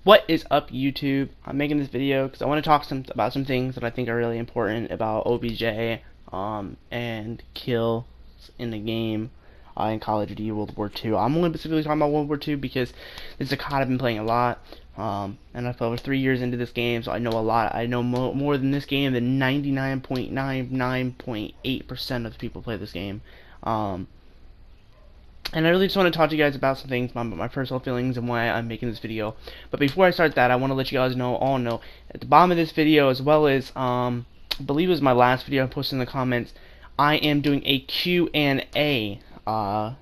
What is up, YouTube? I'm making this video because I want to talk about some things that I think are really important about OBJ and kills in the game in Call of Duty World War II. I'm only specifically talking about World War II because this is a COD I've been playing a lot, and I've over 3 years into this game, so I know a lot. I know more than this game than 99.99.8% of the people play this game. And I really just want to talk to you guys about some things, my personal feelings, and why I'm making this video. But before I start that, I want to let you guys all know, at the bottom of this video, as well as, I believe it was my last video I posted in the comments, I am doing a Q&A,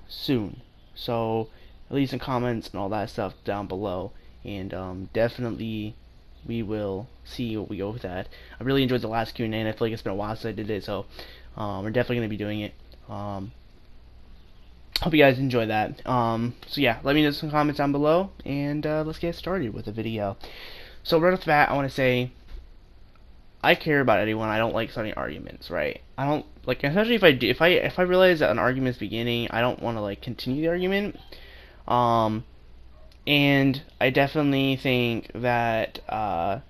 soon. So, leave some comments and all that stuff down below. And, definitely, we will see what we go with that. I really enjoyed the last Q&A, and I feel like it's been a while since I did it, so, we're definitely going to be doing it. Hope you guys enjoy that. So yeah, let me know some comments down below, and let's get started with the video. So right off the bat, I want to say I care about anyone. I don't like starting arguments, right? I don't like, especially if I realize that an argument is beginning, I don't want to like continue the argument. And I definitely think that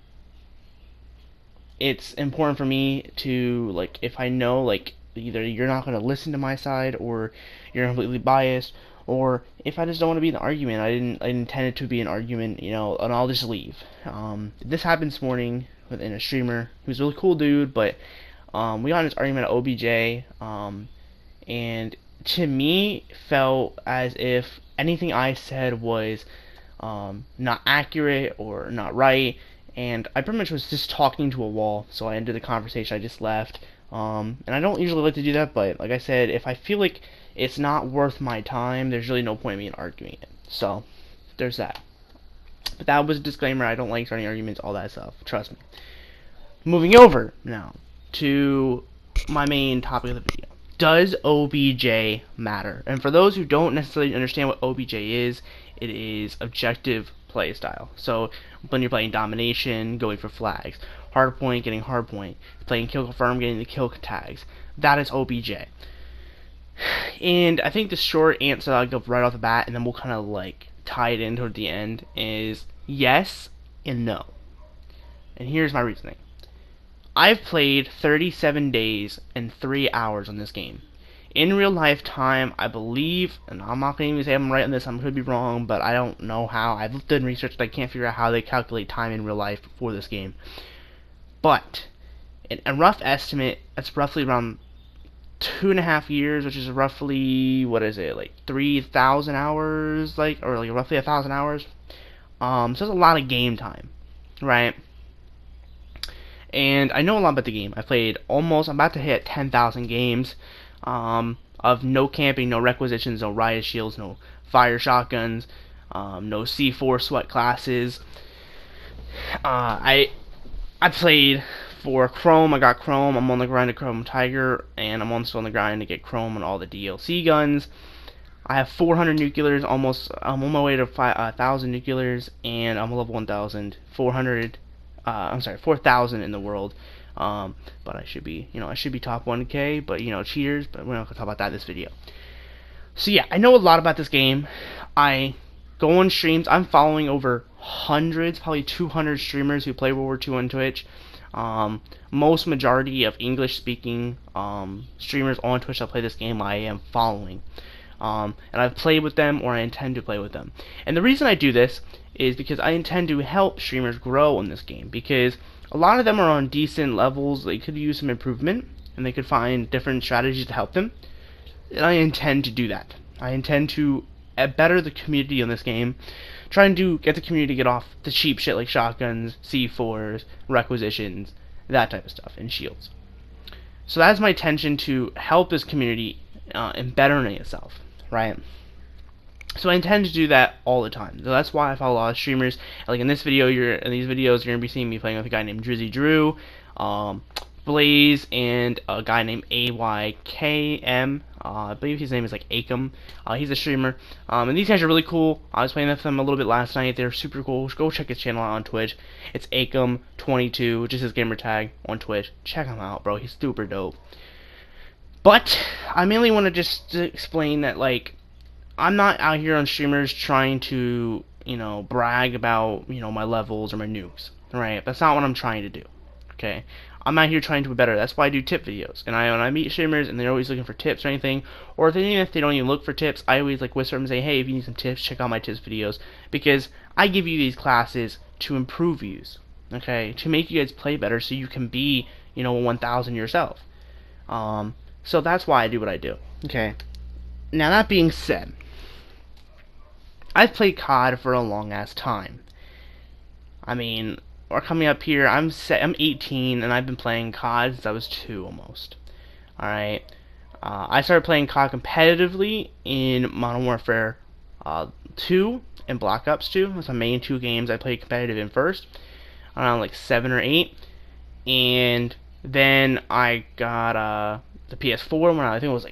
it's important for me to, like, if I know like either you're not going to listen to my side or you're completely biased, or if I just don't want to be in an argument, I didn't intend it to be an argument, you know, and I'll just leave. This happened this morning within a streamer who's a really cool dude, but we got in this argument at OBJ, and to me felt as if anything I said was not accurate or not right, and I pretty much was just talking to a wall, so I ended the conversation. I just left. And I don't usually like to do that, but like I said, if I feel like it's not worth my time, there's really no point in me in arguing it. So, there's that. But that was a disclaimer. I don't like starting arguments, all that stuff. Trust me. Moving over now to my main topic of the video. Does OBJ matter? And for those who don't necessarily understand what OBJ is, it is objective play style. So when you're playing domination, going for flags, hardpoint, getting hardpoint, playing kill confirm, getting the kill tags, that is OBJ. And I think the short answer I'll give right off the bat, and then we'll kind of like tie it in toward the end, is yes and no. And here's my reasoning. I've played 37 days and 3 hours on this game. In real life time, I believe, and I'm not going to say I'm right on this, I could be wrong, but I don't know how. I've done research, but I can't figure out how they calculate time in real life for this game. But, in a rough estimate, it's roughly around 2.5 years, which is roughly, what is it, like 3,000 hours, like, or like roughly 1,000 hours. So that's a lot of game time, right? And I know a lot about the game. I played I'm about to hit 10,000 games of no camping, no requisitions, no riot shields, no fire shotguns, no C4 sweat classes. I played for Chrome. I got Chrome. I'm on the grind to Chrome Tiger, and I'm also on the grind to get Chrome and all the DLC guns. I have 400 nuclears. I'm on my way to 1,000 nuclears, and I'm level 1,000. 4,000 in the world. But I should be, I should be top 1K, but, cheaters, but we're not going to talk about that in this video. So yeah, I know a lot about this game. I go on streams. I'm following over hundreds, probably 200 streamers who play World War II on Twitch. Most majority of English-speaking streamers on Twitch that play this game I am following. And I've played with them, or I intend to play with them. And the reason I do this is because I intend to help streamers grow in this game, because a lot of them are on decent levels. They could use some improvement, and they could find different strategies to help them, and I intend to do that. I intend to better the community on this game, trying to get the community to get off the cheap shit like shotguns, C4s, requisitions, that type of stuff, and shields. So that's my intention, to help this community in bettering itself, right? So I intend to do that all the time. So that's why I follow a lot of streamers. Like in this video, in these videos, you're gonna be seeing me playing with a guy named Drizzy Drew, Blaze, and a guy named AYKM. I believe his name is like Acom. He's a streamer. And these guys are really cool. I was playing with them a little bit last night. They're super cool. Go check his channel out on Twitch. It's Acom22, which is his gamer tag on Twitch. Check him out, bro. He's super dope. But I mainly want to just explain that, like, I'm not out here on streamers trying to, brag about, my levels or my nukes, right? That's not what I'm trying to do, okay? I'm not here trying to be better. That's why I do tip videos. And when I meet streamers and they're always looking for tips or anything, or even if they don't even look for tips, I always like whisper them and say, hey, if you need some tips, check out my tips videos, because I give you these classes to improve you, okay? To make you guys play better so you can be, 1,000 yourself. So that's why I do what I do, okay? Now that being said, I've played COD for a long ass time. I mean, we're coming up here. I'm 18 and I've been playing COD since I was 2 almost. All right. I started playing COD competitively in Modern Warfare 2 and Black Ops 2. Those are my main 2 games I played competitive in first, around like 7 or 8, and then I got the PS4 when I think it was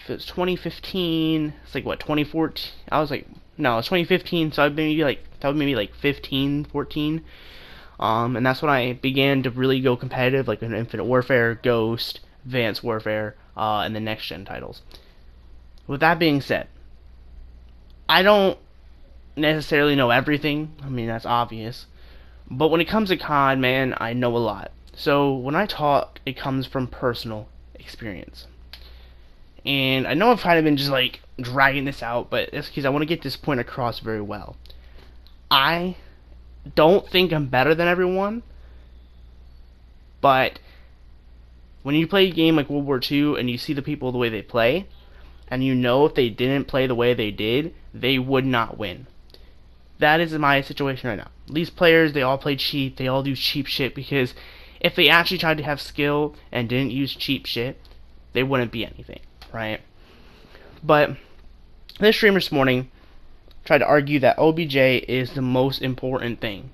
2015. It's like what, 2014? I was like, no, it's 2015. So I've been maybe like 15, 14. And that's when I began to really go competitive, like in Infinite Warfare, Ghost, Advanced Warfare, and the next gen titles. With that being said, I don't necessarily know everything. I mean, that's obvious. But when it comes to COD, man, I know a lot. So when I talk, it comes from personal experience. And I know I've kind of been just like dragging this out, but it's because I want to get this point across very well. I don't think I'm better than everyone, but when you play a game like World War II and you see the people the way they play, and you know if they didn't play the way they did, they would not win. That is my situation right now. These players, they all play cheap, they all do cheap shit, because if they actually tried to have skill and didn't use cheap shit, they wouldn't be anything, right? But this streamer this morning tried to argue that OBJ is the most important thing,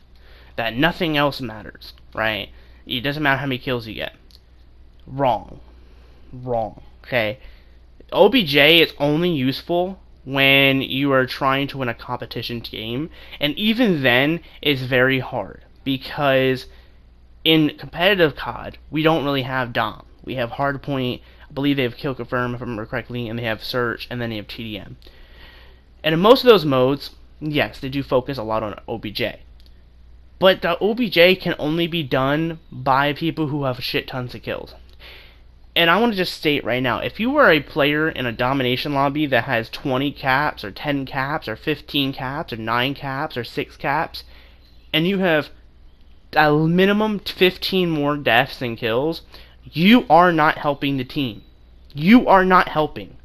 that nothing else matters, right? It doesn't matter how many kills you get. Wrong, okay? OBJ is only useful when you are trying to win a competition game, and even then it's very hard, because in competitive COD we don't really have Dom. We have Hardpoint, I believe they have Kill Confirm if I remember correctly, and they have Search, and then they have TDM. And in most of those modes, yes, they do focus a lot on OBJ. But the OBJ can only be done by people who have shit tons of kills. And I want to just state right now, if you are a player in a domination lobby that has 20 caps, or 10 caps, or 15 caps, or 9 caps, or 6 caps, and you have a minimum 15 more deaths than kills, you are not helping the team. You are not helping.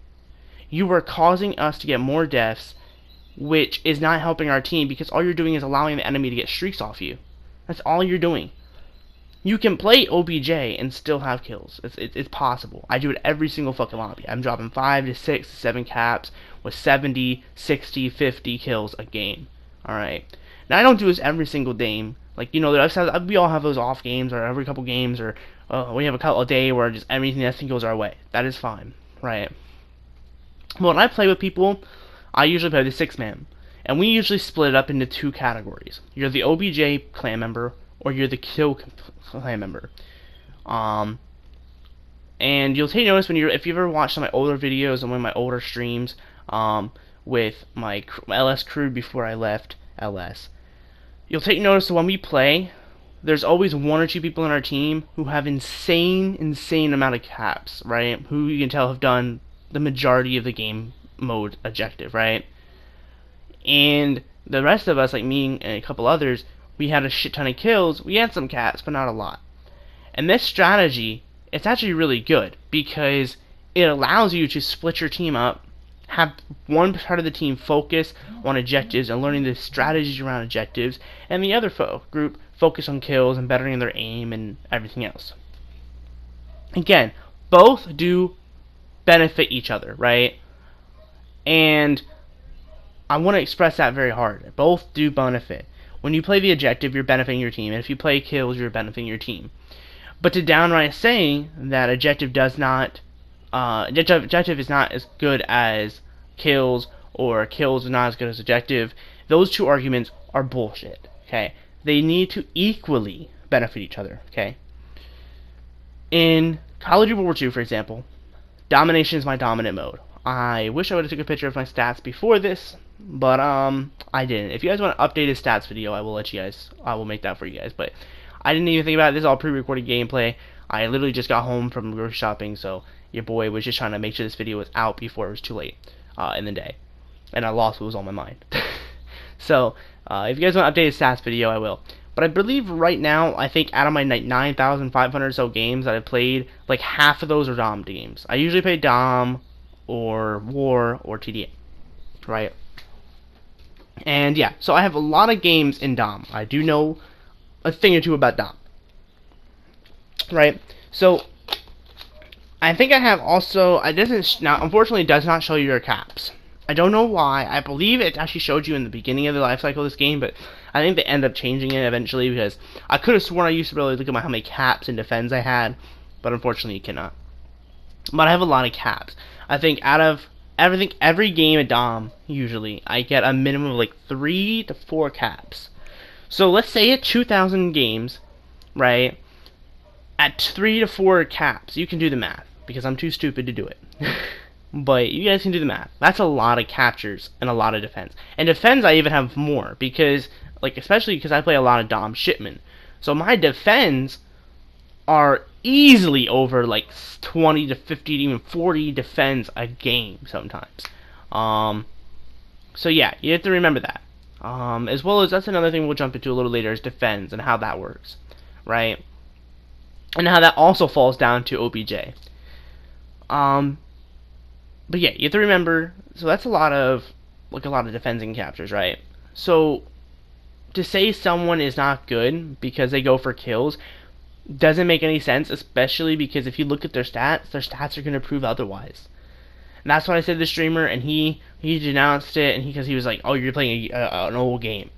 You are causing us to get more deaths, which is not helping our team, because all you're doing is allowing the enemy to get streaks off you. That's all you're doing. You can play OBJ and still have kills. It's possible. I do it every single fucking lobby. I'm dropping 5 to 6 to 7 caps with 70, 60, 50 kills a game. Alright. Now, I don't do this every single game. Like, we all have those off games, or every couple games, or we have a couple of days where just everything that goes our way. That is fine. Right. But when I play with people, I usually play the 6-man. And we usually split it up into 2 categories. You're the OBJ clan member, or you're the kill clan member. And you'll take notice if you ever watched some of my older videos and one of my older streams with my LS crew before I left LS, you'll take notice that when we play, there's always 1 or 2 people in our team who have insane amount of caps, right? Who you can tell have done the majority of the game mode objective, right? And the rest of us, like me and a couple others, we had a shit ton of kills. We had some caps, but not a lot. And this strategy, it's actually really good, because it allows you to split your team up, have one part of the team focus on objectives and learning the strategies around objectives, and the other group focus on kills and bettering their aim and everything else. Again, both do benefit each other, right? And I want to express that very hard. Both do benefit. When you play the objective, you're benefiting your team, and if you play kills, you're benefiting your team. But to downright saying that objective is not as good as kills, or kills are not as good as objective, those 2 arguments are bullshit. Okay, they need to equally benefit each other. Okay. In Call of Duty World War II, for example, domination is my dominant mode. I wish I would have took a picture of my stats before this, but I didn't. If you guys want an updated stats video, I will make that for you guys. But I didn't even think about it. This is all pre-recorded gameplay. I literally just got home from grocery shopping, so your boy was just trying to make sure this video was out before it was too late in the day, and I lost what was on my mind. So if you guys want an updated stats video, I will. But I believe right now, I think out of my 9,500 or so games that I've played, like half of those are Dom games. I usually play Dom or War or TDA, right? And yeah, so I have a lot of games in Dom. I do know a thing or two about Dom, right? So I think I have also. It doesn't now. Unfortunately, it does not show you your caps. I don't know why. I believe it actually showed you in the beginning of the life cycle of this game, but I think they end up changing it eventually because I could have sworn I used to be able to look at how many caps and defends I had, but unfortunately you cannot. But I have a lot of caps. I think out of every game at Dom, usually, I get a minimum of like 3 to 4 caps. So let's say at 2,000 games, right, at 3 to 4 caps, you can do the math, because I'm too stupid to do it. But you guys can do the math. That's a lot of captures and a lot of defense. And defense I even have more, because, like, especially because I play a lot of Dom shipment. So my defense are easily over like 20 to 50 to even 40 defense a game sometimes. So yeah, you have to remember that. As well as that's another thing we'll jump into a little later is defense and how that works, right? And how that also falls down to OBJ. But yeah, you have to remember. So that's a lot of defense and captures, right? So to say someone is not good because they go for kills doesn't make any sense, especially because if you look at their stats are going to prove otherwise. And that's what I said to the streamer, and he denounced it, and because he was like, "Oh, you're playing an old game,"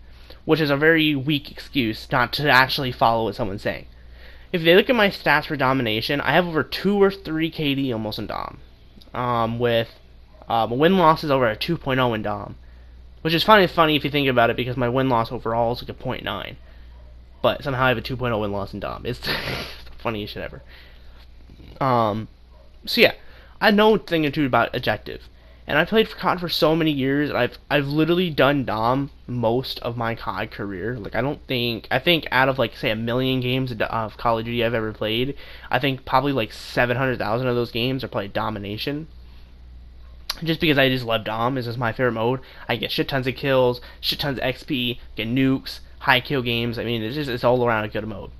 which is a very weak excuse not to actually follow what someone's saying. If they look at my stats for domination, I have over 2 or 3 KD almost in Dom, with win-loss is over a 2.0 in Dom, which is funny if you think about it, because my win-loss overall is like a 0.9. But somehow I have a 2.0 win-loss in Dom. It's the funniest shit ever. So yeah, I know a thing or two about objective, and I played for COD for so many years. I've literally done Dom most of my COD career. Like I think out of like say 1 million games of Call of Duty I've ever played, I think probably like 700,000 of those games are played domination. Just because I just love Dom, this is my favorite mode. I get shit tons of kills, shit tons of XP, get nukes, high kill games. I mean, it's all around a good mode.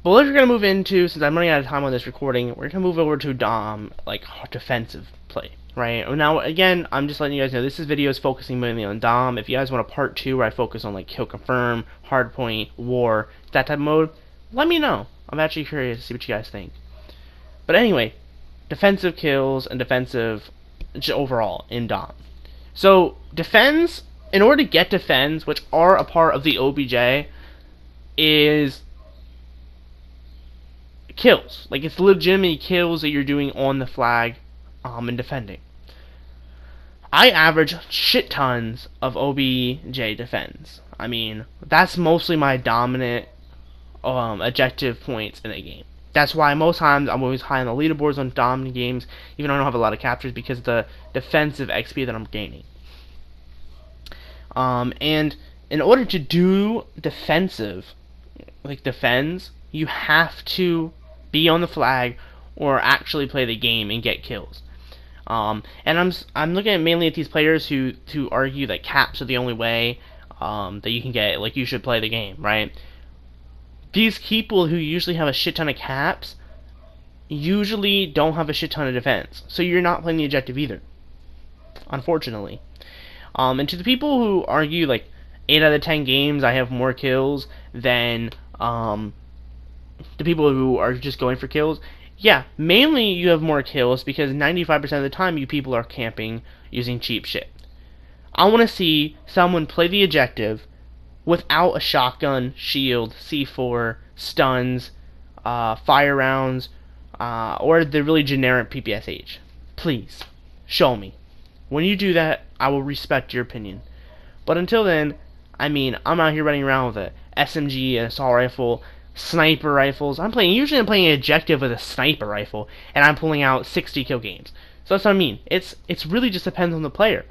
But what we're gonna move into, since I'm running out of time on this recording, we're gonna move over to Dom, like defensive play, right? Now, again, I'm just letting you guys know this video is focusing mainly on Dom. If you guys want a part 2 where I focus on like kill confirm, hardpoint, war, that type of mode, let me know. I'm actually curious to see what you guys think. But anyway, defensive kills and defensive overall in Dom. So defense, in order to get defense, which are a part of the OBJ, is kills. Like, it's legitimately kills that you're doing on the flag and defending. I average shit tons of OBJ defense. I mean, that's mostly my dominant objective points in the game. That's why most times I'm always high on the leaderboards on dominant games, even though I don't have a lot of captures, because of the defensive XP that I'm gaining. And in order to do defensive, like defends, you have to be on the flag or actually play the game and get kills. And I'm looking at mainly at these players who argue that caps are the only way that you can get, like, you should play the game, right? These people who usually have a shit ton of caps usually don't have a shit ton of defense, so you're not playing the objective either, unfortunately. And to the people who argue like 8 out of 10 games I have more kills than the people who are just going for kills, yeah, mainly you have more kills because 95% of the time you people are camping using cheap shit. I want to see someone play the objective without a shotgun, shield, C4, stuns, fire rounds, or the really generic PPSH. Please, show me. When you do that, I will respect your opinion. But until then, I mean, I'm out here running around with a SMG, an assault rifle, sniper rifles. Usually I'm playing an objective with a sniper rifle, and I'm pulling out 60 kill games. So that's what I mean. It's really just depends on the player.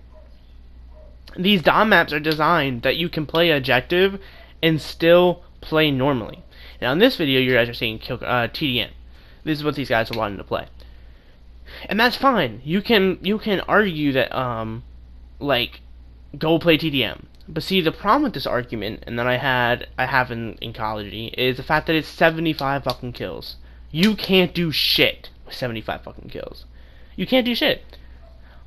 These DOM maps are designed that you can play objective and still play normally. Now in this video, you guys are seeing TDM. This is what these guys are wanting to play, and that's fine. You can argue that like, go play TDM. But see, the problem with this argument, and that I have in Call is the fact that it's 75 fucking kills. You can't do shit with 75 fucking kills. You can't do shit.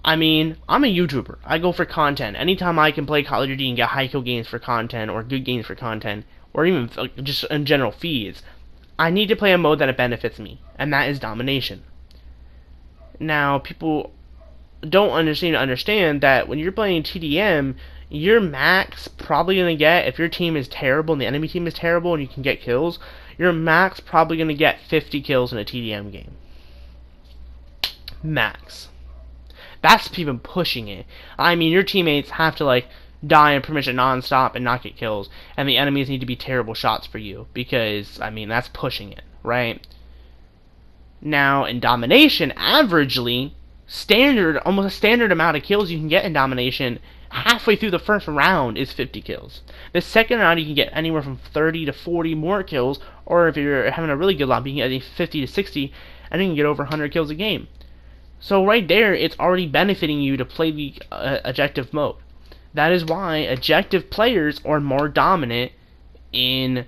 I mean, I'm a YouTuber. I go for content. Anytime I can play Call of Duty and get high kill games for content, or good games for content, or even just in general feeds, I need to play a mode that benefits me, and that is domination. Now, people don't understand that when you're playing TDM, your max probably gonna get, if your team is terrible and the enemy team is terrible and you can get kills, your max probably gonna get 50 kills in a TDM game. Max. That's even pushing it. I mean, your teammates have to like die in permission non-stop and not get kills, and the enemies need to be terrible shots for you, because I mean, that's pushing it, right? Now in domination, averagely, almost a standard amount of kills you can get in domination halfway through the first round is 50 kills. The second round you can get anywhere from 30 to 40 more kills, or if you're having a really good lobby, you can get 50 to 60, and you can get over 100 kills a game. So right there, it's already benefiting you to play the objective mode. That is why objective players are more dominant in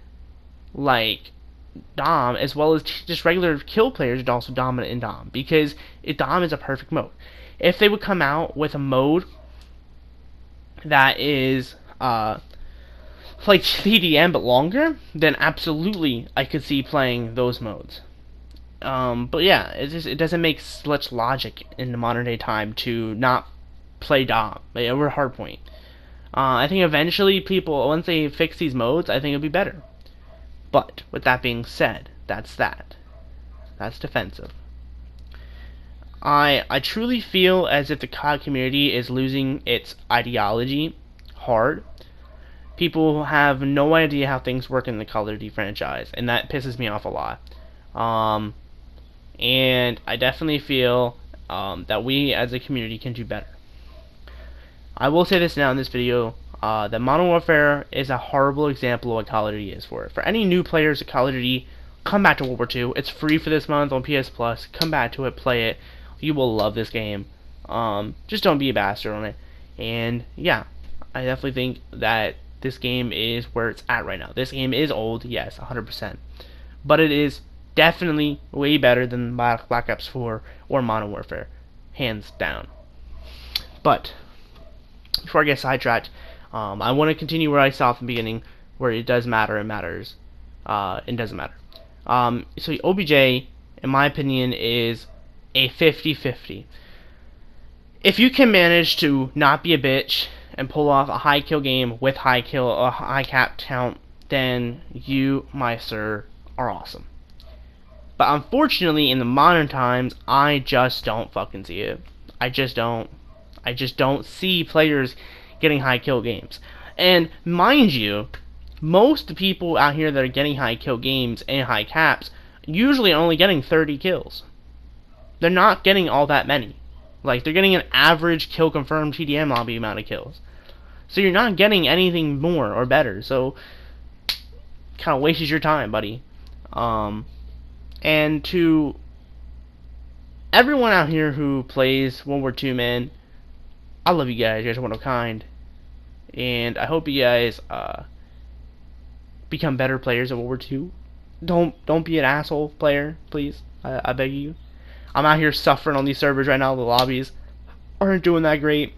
like Dom, as well as just regular kill players are also dominant in Dom, because Dom is a perfect mode. If they would come out with a mode that is like TDM but longer, then absolutely I could see playing those modes. But yeah, it doesn't make much logic in the modern day time to not play Dom over Hardpoint. I think eventually people, once they fix these modes, I think it'll be better. But with that being said, that's that. That's defensive. I truly feel as if the COD community is losing its ideology hard. People have no idea how things work in the Call of Duty franchise, and that pisses me off a lot. And I definitely feel that we as a community can do better. I will say this now in this video, that Modern Warfare is a horrible example of what Call of Duty is for. For any new players at Call of Duty, come back to World War II. It's free for this month on PS Plus. Come back to it, play it. You will love this game. Just don't be a bastard on it. And yeah, I definitely think that this game is where it's at right now. This game is old, yes, 100%. But it is definitely way better than Black Ops 4 or Modern Warfare. Hands down. But before I get sidetracked, I want to continue where I stopped in the beginning, where it does matter, it matters. It doesn't matter. So OBJ, in my opinion, is a 50-50. If you can manage to not be a bitch and pull off a high kill game with high cap count, then you, my sir, are awesome. But unfortunately, in the modern times, I just don't fucking see it. I just don't see players getting high kill games. And mind you, most people out here that are getting high kill games and high caps usually are only getting 30 kills. They're not getting all that many. Like, they're getting an average kill confirmed TDM lobby amount of kills. So you're not getting anything more or better. So kind of wastes your time, buddy. And to everyone out here who plays World War II, man, I love you guys. You guys are one of a kind. And I hope you guys become better players of World War II. Don't be an asshole player, please. I beg you. I'm out here suffering on these servers right now. The lobbies aren't doing that great.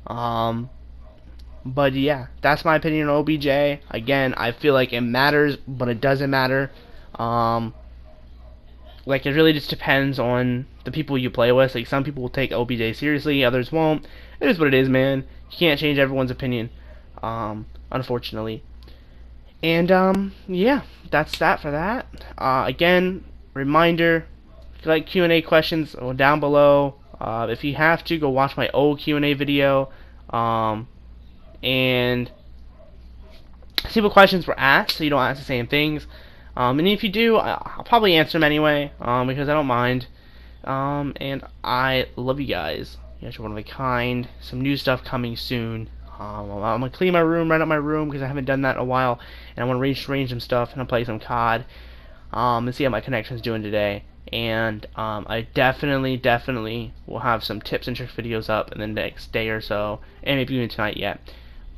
But yeah, that's my opinion on OBJ. Again, I feel like it matters, but it doesn't matter. Like, it really just depends on the people you play with. Like, some people will take OBJ seriously, others won't. It is what it is, man. You can't change everyone's opinion, unfortunately. And yeah, that's that for that. Again, reminder, if you like Q&A questions, down below. If you have to, go watch my old Q&A video, and see what questions were asked, so you don't ask the same things. And if you do, I'll probably answer them anyway, because I don't mind. And I love you guys. You guys are one of a kind. Some new stuff coming soon. I'm gonna clean my room, right up my room, because I haven't done that in a while, and I want to rearrange some stuff, and I'll play some COD, and see how my connection's doing today. And I definitely will have some tips and tricks videos up in the next day or so, and maybe even tonight yet.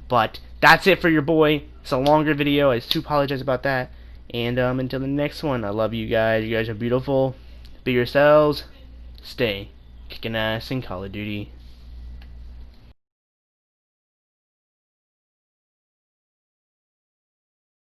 But that's it for your boy. It's a longer video. I do apologize about that. And until the next one, I love you guys. You guys are beautiful. Be yourselves. Stay kicking ass in Call of Duty.